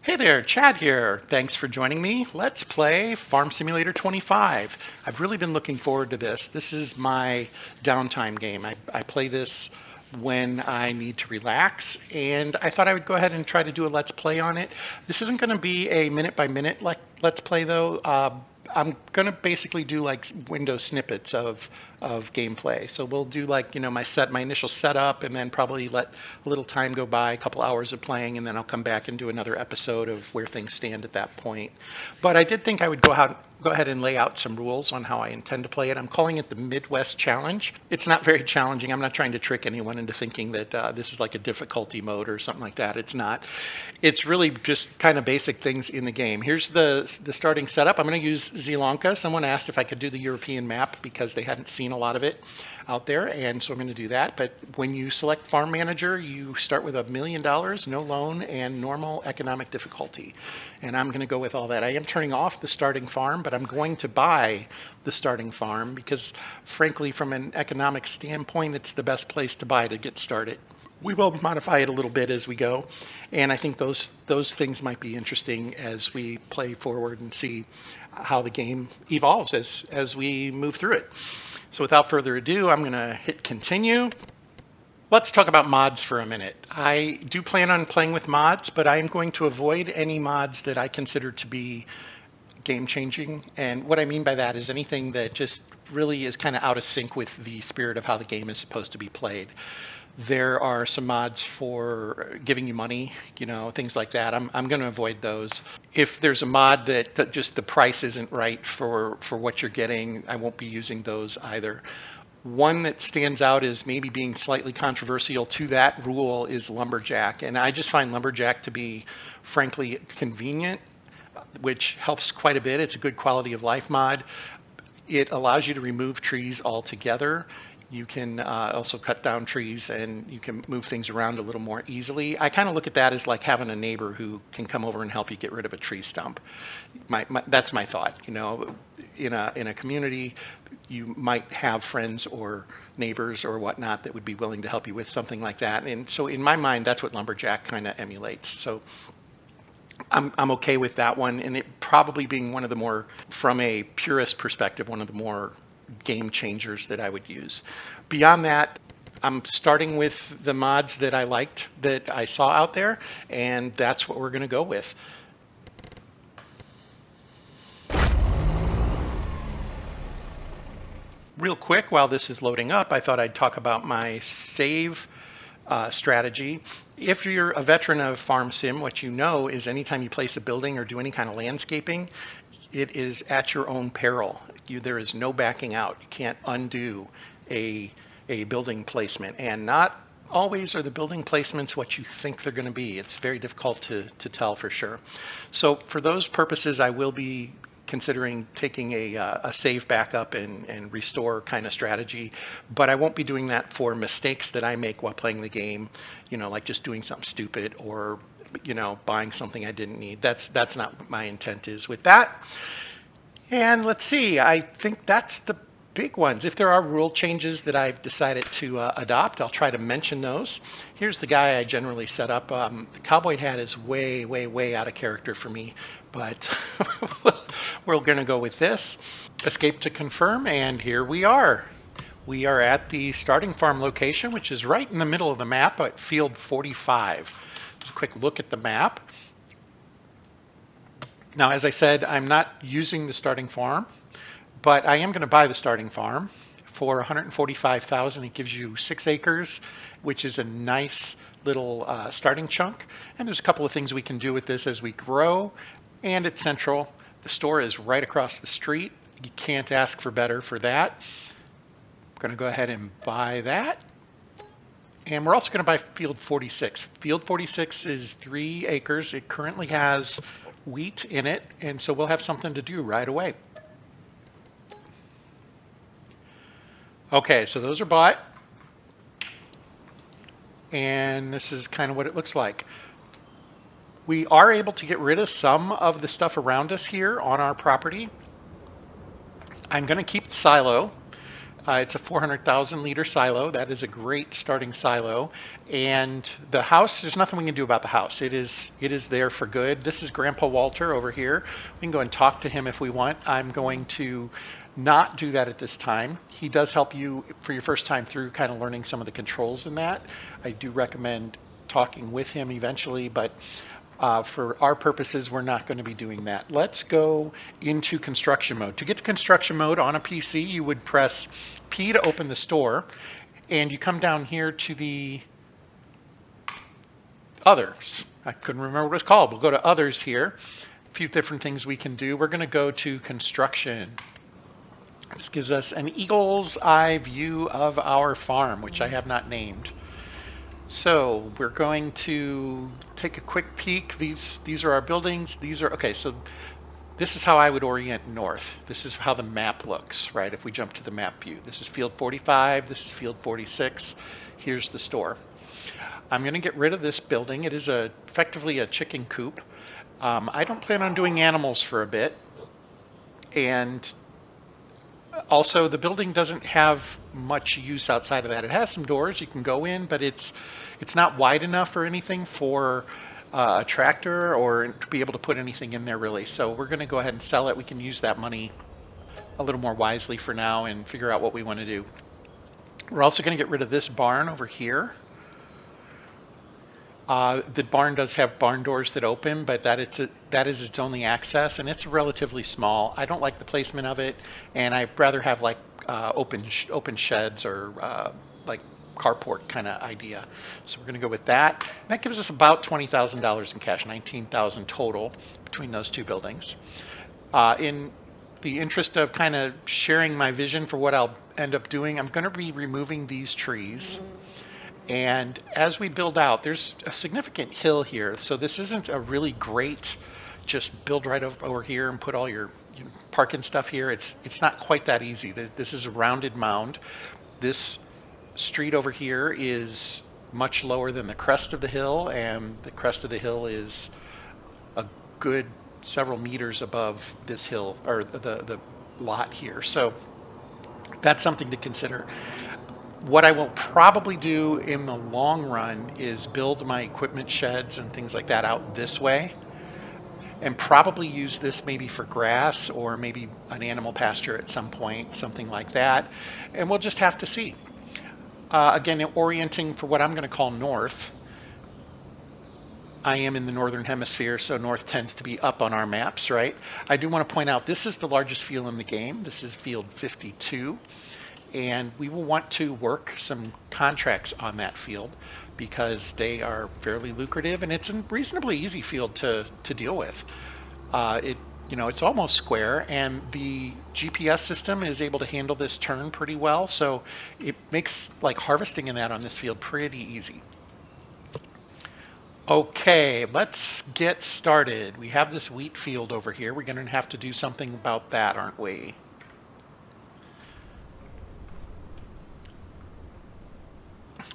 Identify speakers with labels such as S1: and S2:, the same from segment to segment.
S1: Hey there, Chad here. Thanks for joining me. Let's play Farm Simulator 25. I've really been looking forward to this. This is my downtime game. I play this when I need to relax, and I thought I would go ahead and try to do a let's play on it. This isn't going to be a minute by minute let's play though. I'm gonna basically do like window snippets of gameplay. So we'll do like my initial setup, and then probably let a little time go by, a couple hours of playing, and then I'll come back and do another episode of where things stand at that point. But I did think I would go ahead and lay out some rules on how I intend to play it. I'm calling it the Midwest Challenge. It's not very challenging. I'm not trying to trick anyone into thinking that this is like a difficulty mode or something like that. It's not. It's really just kind of basic things in the game. Here's the starting setup. I'm going to use Zielonka. Someone asked if I could do the European map because they hadn't seen a lot of it out there, and so I'm going to do that. But when you select Farm Manager, you start with $1 million, no loan, and normal economic difficulty. And I'm going to go with all that. I am turning off the starting farm, but I'm going to buy the starting farm because, frankly, from an economic standpoint, it's the best place to buy to get started. We will modify it a little bit as we go, and I think those things might be interesting as we play forward and see how the game evolves as we move through it. So without further ado, I'm going to hit continue. Let's talk about mods for a minute. I do plan on playing with mods, but I am going to avoid any mods that I consider to be game changing. And what I mean by that is anything that just really is kind of out of sync with the spirit of how the game is supposed to be played. There are some mods for giving you money, things like that. I'm going to avoid those. If there's a mod that just the price isn't right for what you're getting, I won't be using those either. One that stands out as maybe being slightly controversial to that rule is Lumberjack. And I just find Lumberjack to be, frankly, convenient, which helps quite a bit. It's a good quality of life mod. It allows you to remove trees altogether. You can also cut down trees, and you can move things around a little more easily. I kind of look at that as like having a neighbor who can come over and help you get rid of a tree stump. That's my thought. In a community, you might have friends or neighbors or whatnot that would be willing to help you with something like that. And so in my mind, that's what Lumberjack kind of emulates. So I'm okay with that one, and it probably being one of the more, from a purist perspective, one of the more game changers that I would use. Beyond that, I'm starting with the mods that I liked that I saw out there, and that's what we're going to go with. Real quick, while this is loading up, I thought I'd talk about my save strategy. If you're a veteran of Farm Sim, what you know is anytime you place a building or do any kind of landscaping, it is at your own peril. There is no backing out. You can't undo a building placement. And not always are the building placements what you think they're going to be. It's very difficult to tell for sure. So for those purposes, I will be considering taking a save backup and restore kind of strategy, but I won't be doing that for mistakes that I make while playing the game, like just doing something stupid or buying something I didn't need. That's not what my intent is with that. And let's see, I think that's the big ones. If there are rule changes that I've decided to adopt, I'll try to mention those. Here's the guy I generally set up. The cowboy hat is way, way, way out of character for me, but we're going to go with this. Escape to confirm, and here we are. We are at the starting farm location, which is right in the middle of the map at field 45. Just a quick look at the map. Now, as I said, I'm not using the starting farm, but I am going to buy the starting farm for $145,000. It gives you 6 acres, which is a nice little starting chunk. And there's a couple of things we can do with this as we grow. And it's central. The store is right across the street. You can't ask for better for that. I'm going to go ahead and buy that. And we're also going to buy field 46. Field 46 is 3 acres. It currently has wheat in it, and so we'll have something to do right away. Okay, so those are bought. And this is kind of what it looks like. We are able to get rid of some of the stuff around us here on our property. I'm going to keep the silo. It's a 400,000 liter silo. That is a great starting silo. And the house, there's nothing we can do about the house. It is there for good. This is Grandpa Walter over here. We can go and talk to him if we want. I'm going to not do that at this time. He does help you for your first time through kind of learning some of the controls in that. I do recommend talking with him eventually, but for our purposes, we're not going to be doing that. Let's go into construction mode. To get to construction mode on a PC, you would press P to open the store, and you come down here to the others. I couldn't remember what it's called. We'll go to others here. A few different things we can do. We're going to go to construction. This gives us an eagle's eye view of our farm, which I have not named. So we're going to take a quick peek. These are our buildings. These are, okay, so this is how I would orient north. This is how the map looks, right? If we jump to the map view. This is field 45, this is field 46. Here's the store. I'm going to get rid of this building. It is effectively a chicken coop. I don't plan on doing animals for a bit. And also, the building doesn't have much use outside of that. It has some doors you can go in, but it's not wide enough or anything for a tractor or to be able to put anything in there really. So we're going to go ahead and sell it. We can use that money a little more wisely for now and figure out what we want to do. We're also going to get rid of this barn over here. The barn does have barn doors that open, but that is its only access, and it's relatively small. I don't like the placement of it, and I'd rather have like open sheds or like carport kind of idea. So we're going to go with that. And that gives us about $20,000 in cash, $19,000 total between those two buildings. In the interest of kind of sharing my vision for what I'll end up doing, I'm going to be removing these trees. And as we build out, there's a significant hill here. So this isn't a really great just build right over here and put all your parking stuff here. It's not quite that easy. This is a rounded mound. This street over here is much lower than the crest of the hill, and the crest of the hill is a good several meters above this hill, or the lot here. So that's something to consider. What I will probably do in the long run is build my equipment sheds and things like that out this way, and probably use this maybe for grass or maybe an animal pasture at some point, something like that. And we'll just have to see. Again, orienting for what I'm going to call north. I am in the northern hemisphere, so north tends to be up on our maps, right? I do want to point out this is the largest field in the game. This is field 52. And we will want to work some contracts on that field because they are fairly lucrative, and it's a reasonably easy field to deal with. It's almost square, and the GPS system is able to handle this turn pretty well, so it makes like harvesting in that on this field pretty easy. Okay, let's get started. We have this wheat field over here. We're going to have to do something about that, aren't we?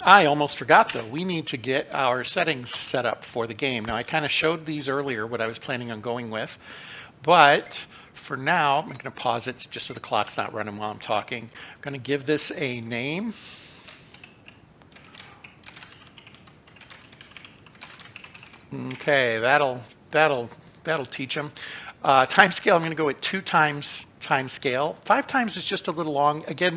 S1: I almost forgot though, we need to get our settings set up for the game. Now I kind of showed these earlier, what I was planning on going with, but for now, I'm going to pause it just so the clock's not running while I'm talking. I'm going to give this a name. Okay, that'll teach them. Time scale, I'm going to go with 2 times time scale. 5 times is just a little long. Again,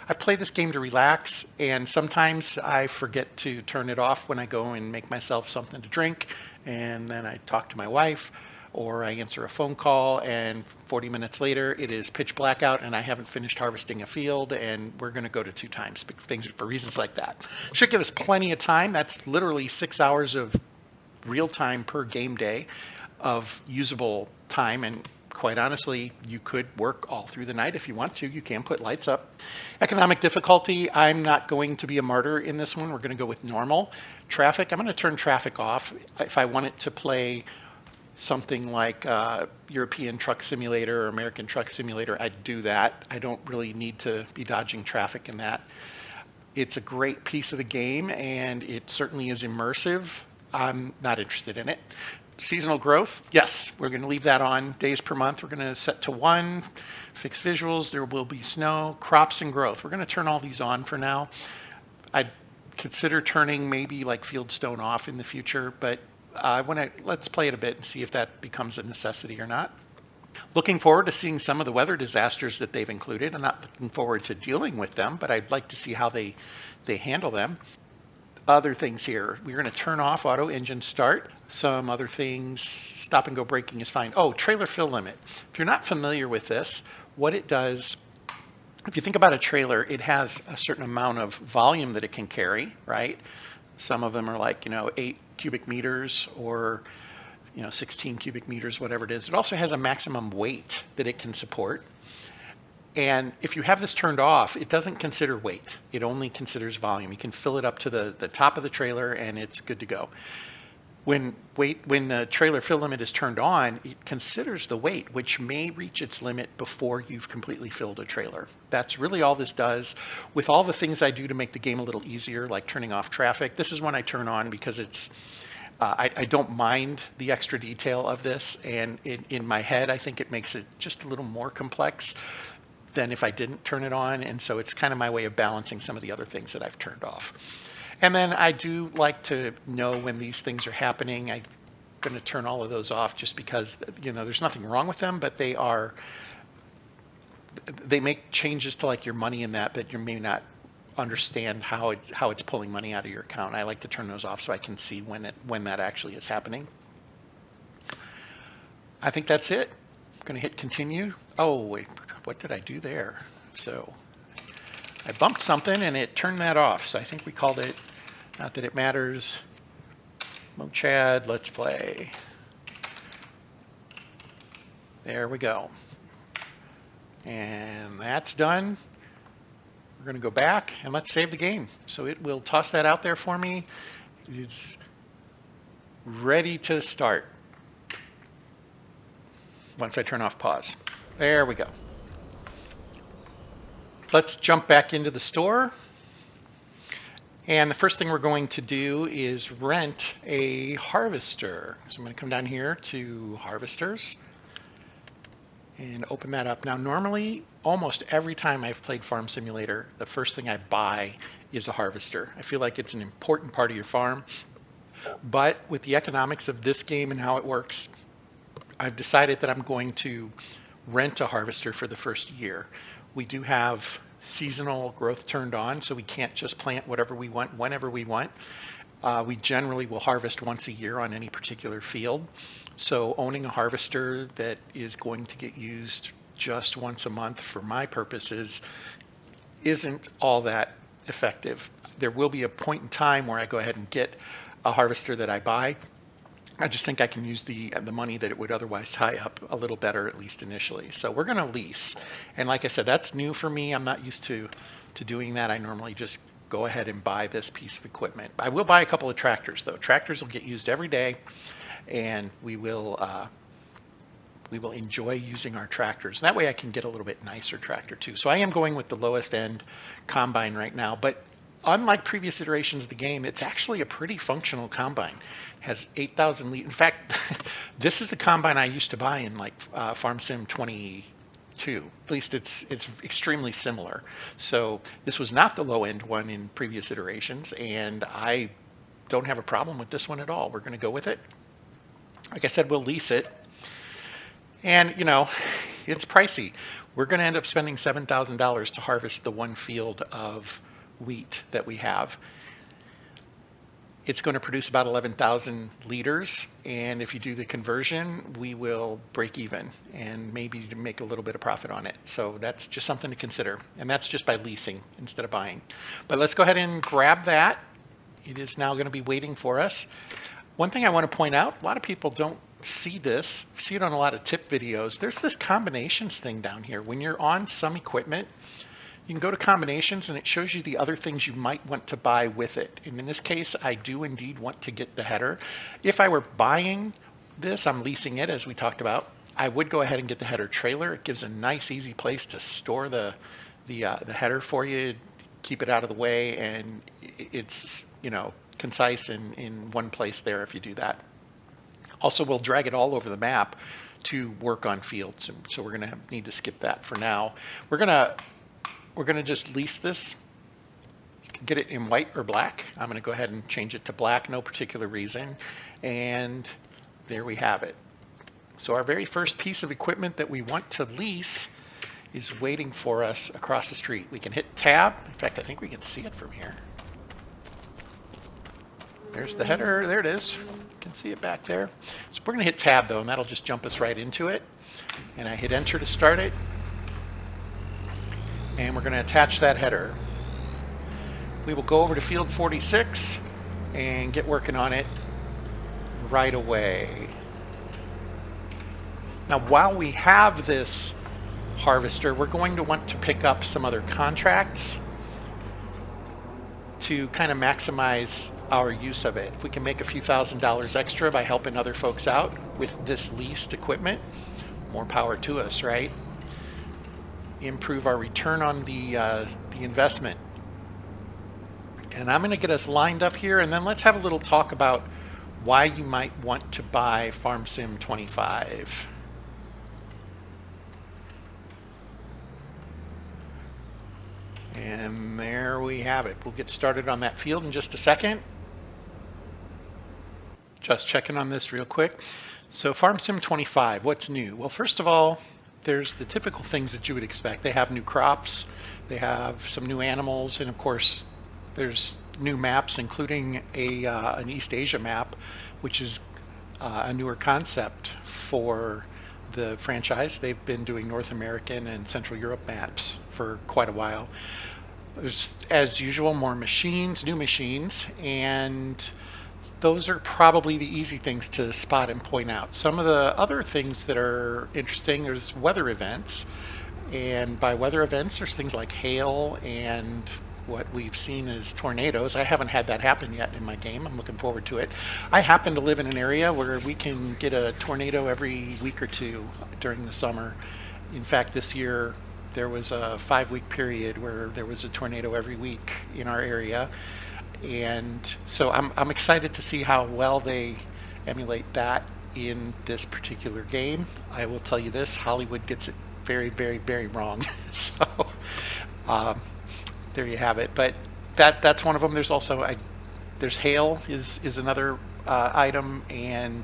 S1: I play this game to relax, and sometimes I forget to turn it off when I go and make myself something to drink, and then I talk to my wife, or I answer a phone call, and 40 minutes later it is pitch black out and I haven't finished harvesting a field, and we're going to go to 2 times for reasons like that. Should give us plenty of time. That's literally 6 hours of real time per game day of usable time, and quite honestly, you could work all through the night if you want to. You can put lights up. Economic difficulty, I'm not going to be a martyr in this one. We're going to go with normal. Traffic, I'm going to turn traffic off. If I want it to play something like European Truck Simulator or American Truck Simulator, I'd do that. I don't really need to be dodging traffic in that. It's a great piece of the game, and it certainly is immersive. I'm not interested in it. Seasonal growth, yes, we're going to leave that on. Days per month, we're going to set to 1. Fixed visuals, there will be snow. Crops and growth, we're going to turn all these on for now. I'd consider turning maybe like fieldstone off in the future, but let's play it a bit and see if that becomes a necessity or not. Looking forward to seeing some of the weather disasters that they've included. I'm not looking forward to dealing with them, but I'd like to see how they handle them. Other things here, we're going to turn off auto engine start. Some other things, stop and go braking is fine. Oh, trailer fill limit. If you're not familiar with this, what it does, if you think about a trailer, it has a certain amount of volume that it can carry, right? Some of them are like, 8 cubic meters or 16 cubic meters, whatever it is. It also has a maximum weight that it can support. And if you have this turned off, it doesn't consider weight. It only considers volume. You can fill it up to the top of the trailer and it's good to go. When the trailer fill limit is turned on, it considers the weight, which may reach its limit before you've completely filled a trailer. That's really all this does. With all the things I do to make the game a little easier, like turning off traffic, this is one I turn on because it's I don't mind the extra detail of this, and in my head, I think it makes it just a little more complex than if I didn't turn it on, and so it's kind of my way of balancing some of the other things that I've turned off. And then I do like to know when these things are happening. I'm going to turn all of those off just because there's nothing wrong with them, but they make changes to like your money in that you may not understand how it's pulling money out of your account. I like to turn those off so I can see when that actually is happening. I think that's it. I'm going to hit continue. Oh, wait, what did I do there? So I bumped something and it turned that off. So I think we called it, not that it matters, Mochad, let's play. There we go. And that's done. We're going to go back and let's save the game. So it will toss that out there for me. It's ready to start once I turn off pause. There we go. Let's jump back into the store. And the first thing we're going to do is rent a harvester. So I'm going to come down here to harvesters and open that up. Now, normally, almost every time I've played Farm Simulator, the first thing I buy is a harvester. I feel like it's an important part of your farm. But with the economics of this game and how it works, I've decided that I'm going to rent a harvester for the first year. We do have seasonal growth turned on, so we can't just plant whatever we want, whenever we want. We generally will harvest once a year on any particular field. So owning a harvester that is going to get used just once a month for my purposes isn't all that effective. There will be a point in time where I go ahead and get a harvester that I buy. I just think I can use the money that it would otherwise tie up a little better, at least initially. So we're going to lease. And like I said, that's new for me. I'm not used to doing that. I normally just go ahead and buy this piece of equipment. I will buy a couple of tractors, though. Tractors will get used every day, and we will enjoy using our tractors. That way I can get a little bit nicer tractor, too. So I am going with the lowest end combine right now. But unlike previous iterations of the game, it's actually a pretty functional combine. It has 8,000 liters. In fact, this is the combine I used to buy in like FarmSim25. At least it's extremely similar. So this was not the low end one in previous iterations, and I don't have a problem with this one at all. We're going to go with it. Like I said, we'll lease it. And it's pricey. We're going to end up spending $7,000 to harvest the one field of wheat that we have. It's going to produce about 11,000 liters, and if you do the conversion, we will break even and maybe make a little bit of profit on it. So that's just something to consider, and that's just by leasing instead of buying. But let's go ahead and grab that. It is now going to be waiting for us. One thing I want to point out, a lot of people don't see this, see it on a lot of tip videos. There's this combinations thing down here. When you're on some equipment, you can go to combinations and it shows you the other things you might want to buy with it. And in this case, I do indeed want to get the header. If I were buying this, I'm leasing it as we talked about, I would go ahead and get the header trailer. It gives a nice, easy place to store the header for you, keep it out of the way, and it's, concise in one place there if you do that. Also, we'll drag it all over the map to work on fields, so we're going to need to skip that for now. We're gonna just lease this. You can get it in white or black. I'm going to go ahead and change it to black, no particular reason, and there we have it. So our very first piece of equipment that we want to lease is waiting for us across the street. We can hit tab. In fact, I think we can see it from here. There's the header. There it is. You can see it back there. So we're going to hit tab though, and that'll just jump us right into it. And I hit enter to start it. And we're going to attach that header. We will go over to field 46 and get working on it right away. Now, while we have this harvester, we're going to want to pick up some other contracts to kind of maximize our use of it. If we can make a few $1,000s extra by helping other folks out with this leased equipment, more power to us, right? Improve our return on the investment. And I'm going to get us lined up here, and then let's have a little talk about why you might want to buy FarmSim25. And there we have it. We'll get started on that field in just a second. Just checking on this real quick. So FarmSim25, what's new? Well, first of all, there's the typical things that you would expect. They have new crops, they have some new animals, and of course there's new maps, including an East Asia map, which is a newer concept for the franchise. They've been doing North American and Central Europe maps for quite a while. There's, as usual, more machines, new machines, and those are probably the easy things to spot and point out. Some of the other things that are interesting, there's weather events, and by weather events there's things like hail and what we've seen is tornadoes. I haven't had that happen yet in my game. I'm looking forward to it. I happen to live in an area where we can get a tornado every week or two during the summer. In fact, this year there was a 5-week period where there was a tornado every week in our area. And so I'm excited to see how well they emulate that in this particular game. I will tell you this, Hollywood gets it very, very, very wrong. So there you have it. But that's one of them. There's also there's hail is another item, and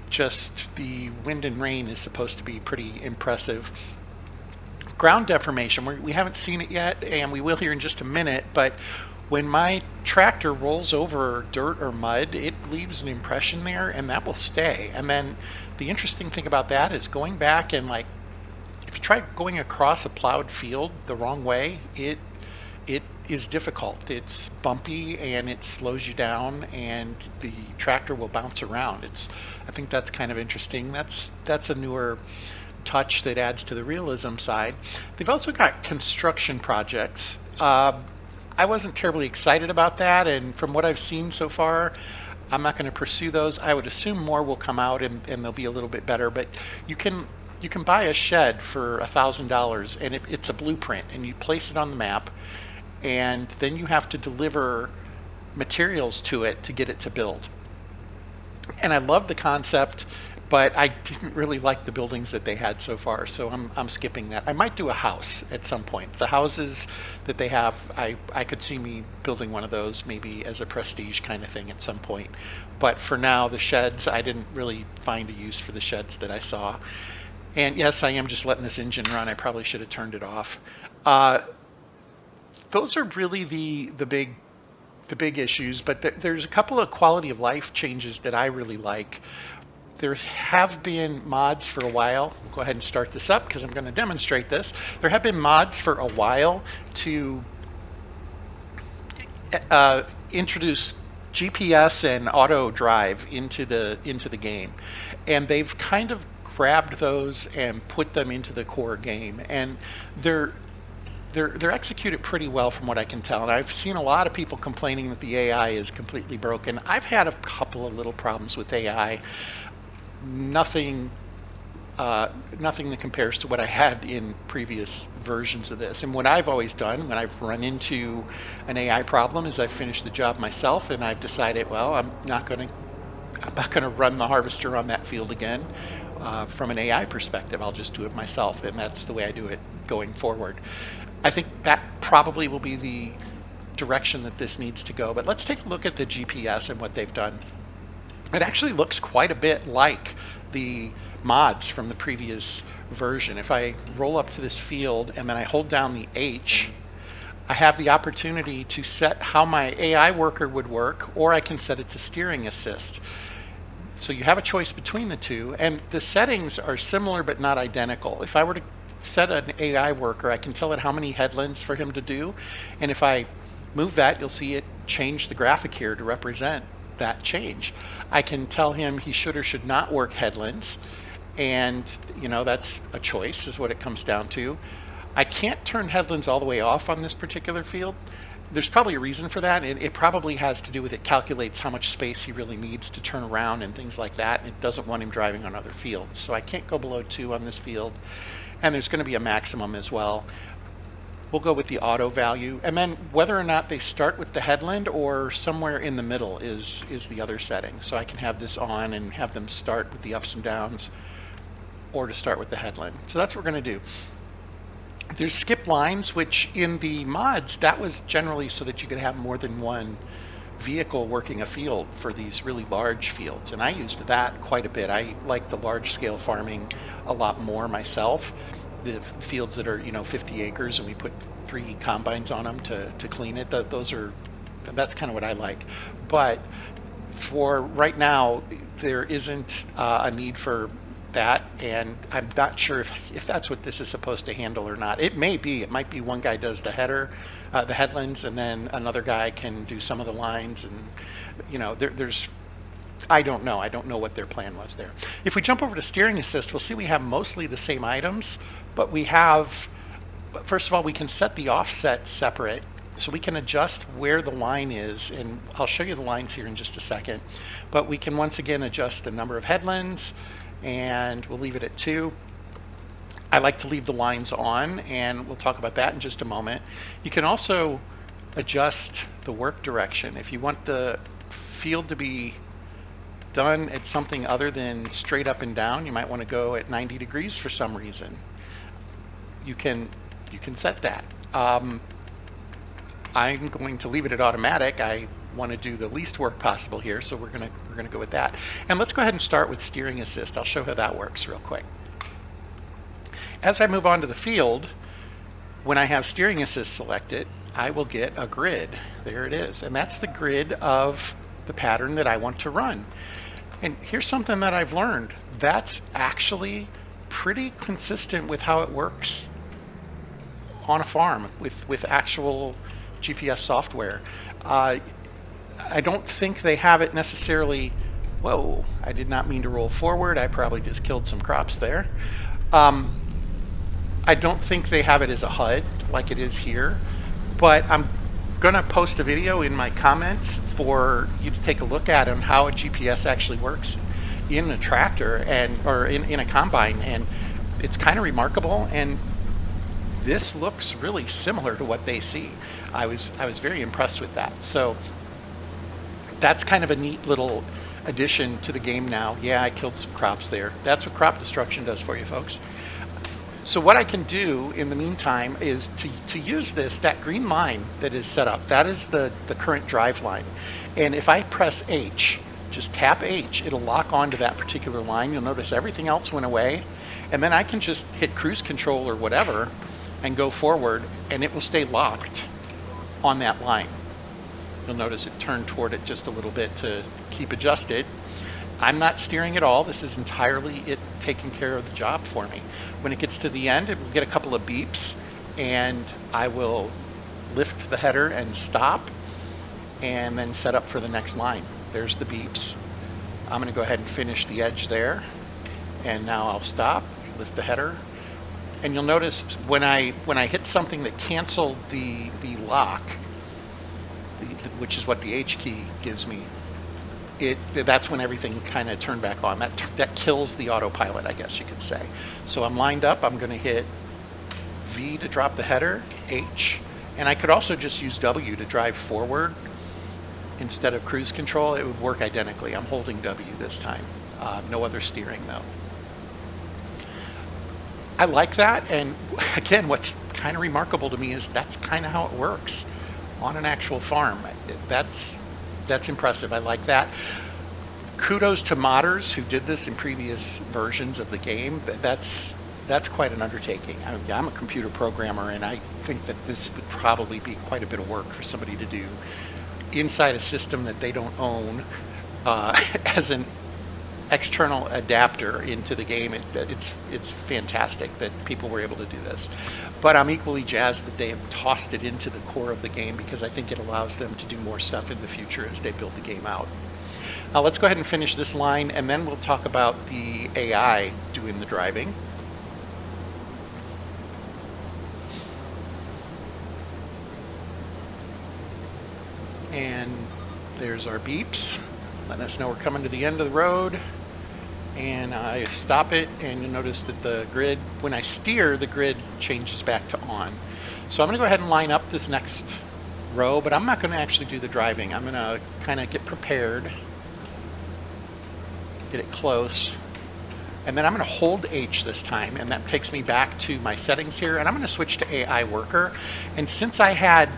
S1: just the wind and rain is supposed to be pretty impressive. Ground deformation, we haven't seen it yet, and we will here in just a minute, but when my tractor rolls over dirt or mud, it leaves an impression there, and that will stay. And then the interesting thing about that is going back and, like, if you try going across a plowed field the wrong way, it is difficult. It's bumpy and it slows you down, and the tractor will bounce around. I think that's kind of interesting. That's a newer touch that adds to the realism side. They've also got construction projects. I wasn't terribly excited about that, and from what I've seen so far, I'm not going to pursue those. I would assume more will come out and they'll be a little bit better, but you can buy a shed for $1,000, and it's a blueprint, and you place it on the map, and then you have to deliver materials to it to get it to build. And I love the concept, but I didn't really like the buildings that they had so far, so I'm skipping that. I might do a house at some point. The houses that they have, I could see me building one of those maybe as a prestige kind of thing at some point. But for now, the sheds, I didn't really find a use for the sheds that I saw. And yes, I am just letting this engine run. I probably should have turned it off. Those are really the big issues, but there's a couple of quality of life changes that I really like. There have been mods for a while. We'll go ahead and start this up because I'm going to demonstrate this. There have been mods for a while to introduce GPS and auto drive into the game, and they've kind of grabbed those and put them into the core game, and they're executed pretty well from what I can tell. And I've seen a lot of people complaining that the AI is completely broken. I've had a couple of little problems with AI. Nothing nothing that compares to what I had in previous versions of this. And what I've always done when I've run into an AI problem is I've finished the job myself and I've decided, well, I'm not going to run the harvester on that field again. From an AI perspective, I'll just do it myself, and that's the way I do it going forward. I think that probably will be the direction that this needs to go. But let's take a look at the GPS and what they've done. It actually looks quite a bit like the mods from the previous version. If I roll up to this field and then I hold down the H, I have the opportunity to set how my AI worker would work, or I can set it to steering assist. So you have a choice between the two, and the settings are similar but not identical. If I were to set an AI worker, I can tell it how many headlands for him to do, and if I move that, you'll see it change the graphic here to represent that change. I can tell him he should or should not work headlands, and that's a choice is what it comes down to. I can't turn headlands all the way off on this particular field. There's probably a reason for that. It probably has to do with it calculates how much space he really needs to turn around and things like that. It doesn't want him driving on other fields. So I can't go below 2 on this field. And there's going to be a maximum as well. We'll go with the auto value. And then whether or not they start with the headland or somewhere in the middle is the other setting. So I can have this on and have them start with the ups and downs or to start with the headland. So that's what we're going to do. There's skip lines, which in the mods, that was generally so that you could have more than one vehicle working a field for these really large fields. And I used that quite a bit. I like the large scale farming a lot more myself. The fields that are 50 acres and we put 3 combines on them to clean it, that's kind of what I like. But for right now, there isn't a need for that, and I'm not sure if that's what this is supposed to handle or not. It may be. It might be one guy does the header, the headlands, and then another guy can do some of the lines, and there's I don't know. I don't know what their plan was there. If we jump over to steering assist, we'll see we have mostly the same items, but we have, first of all, we can set the offset separate, so we can adjust where the line is, and I'll show you the lines here in just a second. But we can once again adjust the number of headlands, and we'll leave it at 2. I like to leave the lines on, and we'll talk about that in just a moment. You can also adjust the work direction. If you want the field to be done at something other than straight up and down, you might want to go at 90 degrees for some reason. You can set that. I'm going to leave it at automatic. I want to do the least work possible here, so we're gonna go with that. And let's go ahead and start with steering assist. I'll show how that works real quick. As I move on to the field, when I have steering assist selected, I will get a grid. There it is, and that's the grid of the pattern that I want to run. And here's something that I've learned. That's actually pretty consistent with how it works on a farm with actual GPS software. I don't think they have it necessarily. Whoa, I did not mean to roll forward. I probably just killed some crops there. I don't think they have it as a HUD like it is here, but I'm gonna post a video in my comments for you to take a look at on how a GPS actually works in a tractor or in a combine, and it's kind of remarkable, and this looks really similar to what they see. I was very impressed with that. So that's kind of a neat little addition to the game now. Yeah, I killed some crops there. That's what crop destruction does for you, folks. So what I can do in the meantime is to use that green line that is set up. That is the current drive line. And if I press H, just tap H, it'll lock onto that particular line. You'll notice everything else went away. And then I can just hit cruise control or whatever and go forward, and it will stay locked on that line. You'll notice it turned toward it just a little bit to keep adjusted. I'm not steering at all. This is entirely it taking care of the job for me. When it gets to the end, it will get a couple of beeps, and I will lift the header and stop, and then set up for the next line. There's the beeps. I'm going to go ahead and finish the edge there, and now I'll stop, lift the header, and you'll notice when I hit something that canceled the lock, which is what the H key gives me, that's when everything kind of turned back on. That kills the autopilot, I guess you could say. So I'm lined up. I'm going to hit V to drop the header, H, and I could also just use W to drive forward instead of cruise control. It would work identically. I'm holding W this time. No other steering though. I like that, and again, what's kind of remarkable to me is that's kind of how it works on an actual farm. That's impressive. I like that. Kudos to modders who did this in previous versions of the game. That's quite an undertaking. I'm a computer programmer, and I think that this would probably be quite a bit of work for somebody to do inside a system that they don't own as an external adapter into the game. It's fantastic that people were able to do this. But I'm equally jazzed that they have tossed it into the core of the game, because I think it allows them to do more stuff in the future as they build the game out. Now let's go ahead and finish this line, and then we'll talk about the AI doing the driving. And there's our beeps, letting us know we're coming to the end of the road. And I stop it, and you'll notice that the grid, when I steer, the grid changes back to on. So I'm going to go ahead and line up this next row, but I'm not going to actually do the driving. I'm going to kind of get prepared, get it close, and then I'm going to hold H this time, and that takes me back to my settings here, and I'm going to switch to AI worker. And since I had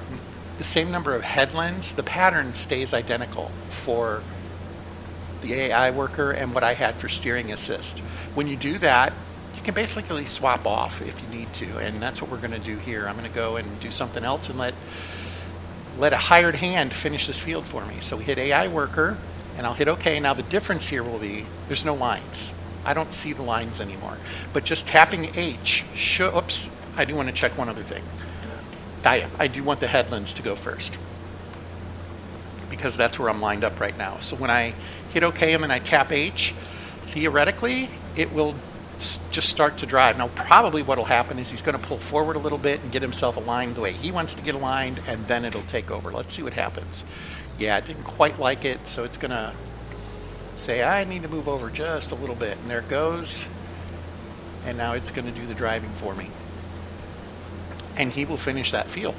S1: the same number of headlands, the pattern stays identical for the AI worker and what I had for steering assist. When you do that, you can basically swap off if you need to, and that's what we're going to do here. I'm going to go and do something else and let a hired hand finish this field for me. So we hit AI worker, and I'll hit OK. Now the difference here will be there's no lines. I don't see the lines anymore, but just tapping H, oops, I do want to check one other thing. I do want the headlands to go first, because that's where I'm lined up right now. So when I hit OK and then I tap H, theoretically, it will just start to drive. Now, probably what will happen is he's going to pull forward a little bit and get himself aligned the way he wants to get aligned, and then it'll take over. Let's see what happens. Yeah, it didn't quite like it, so it's going to say, I need to move over just a little bit. And there it goes. And now it's going to do the driving for me. And he will finish that field.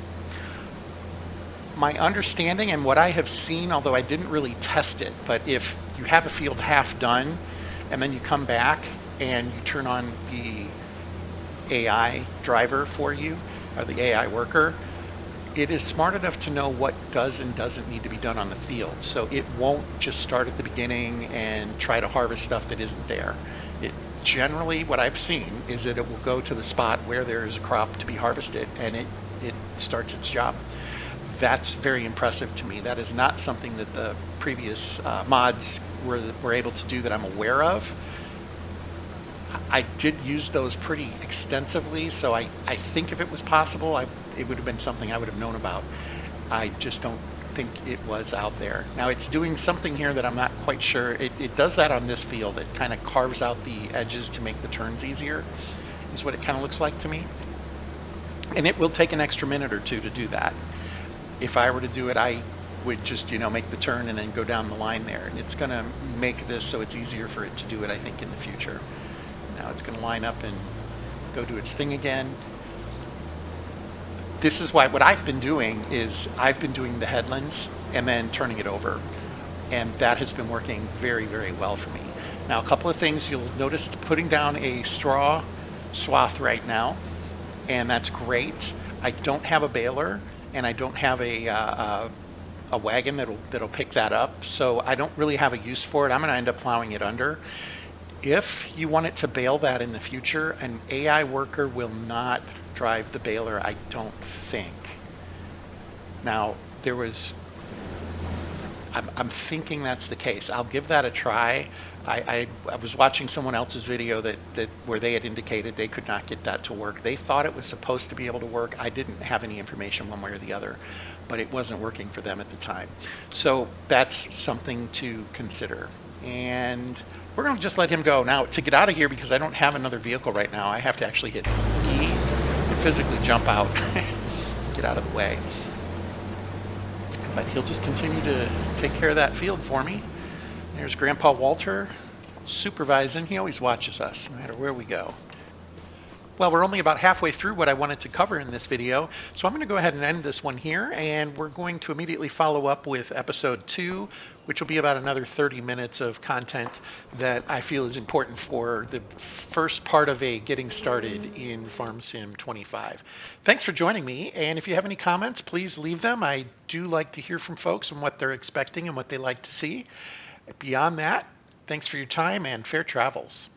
S1: My understanding and what I have seen, although I didn't really test it, but if you have a field half done and then you come back and you turn on the AI driver for you, or the AI worker, it is smart enough to know what does and doesn't need to be done on the field. So it won't just start at the beginning and try to harvest stuff that isn't there. It generally, what I've seen is that it will go to the spot where there is a crop to be harvested, and it starts its job. That's very impressive to me. That is not something that the previous mods were able to do that I'm aware of. I did use those pretty extensively, so I think if it was possible, it would have been something I would have known about. I just don't think it was out there. Now it's doing something here that I'm not quite sure. It does that on this field. It kind of carves out the edges to make the turns easier, is what it kind of looks like to me. And it will take an extra minute or two to do that. If I were to do it, I would just, make the turn and then go down the line there. And it's going to make this so it's easier for it to do it, I think, in the future. Now it's going to line up and go do its thing again. This is why what I've been doing is I've been doing the headlands and then turning it over. And that has been working very, very well for me. Now, a couple of things. You'll notice it's putting down a straw swath right now, and that's great. I don't have a baler, and I don't have a wagon that'll pick that up, so I don't really have a use for it. I'm going to end up plowing it under. If you want it to bale that in the future, an AI worker will not drive the baler, I don't think. Now, I'm thinking that's the case. I'll give that a try. I was watching someone else's video where they had indicated they could not get that to work. They thought it was supposed to be able to work. I didn't have any information one way or the other, but it wasn't working for them at the time. So that's something to consider. And we're going to just let him go. Now, to get out of here, because I don't have another vehicle right now, I have to actually hit E and physically jump out, get out of the way. But he'll just continue to take care of that field for me. There's Grandpa Walter supervising. He always watches us, no matter where we go. Well, we're only about halfway through what I wanted to cover in this video, so I'm going to go ahead and end this one here, and we're going to immediately follow up with episode 2, which will be about another 30 minutes of content that I feel is important for the first part of a getting started in FarmSim25. Thanks for joining me, and if you have any comments, please leave them. I do like to hear from folks and what they're expecting and what they like to see. Beyond that, thanks for your time and fair travels.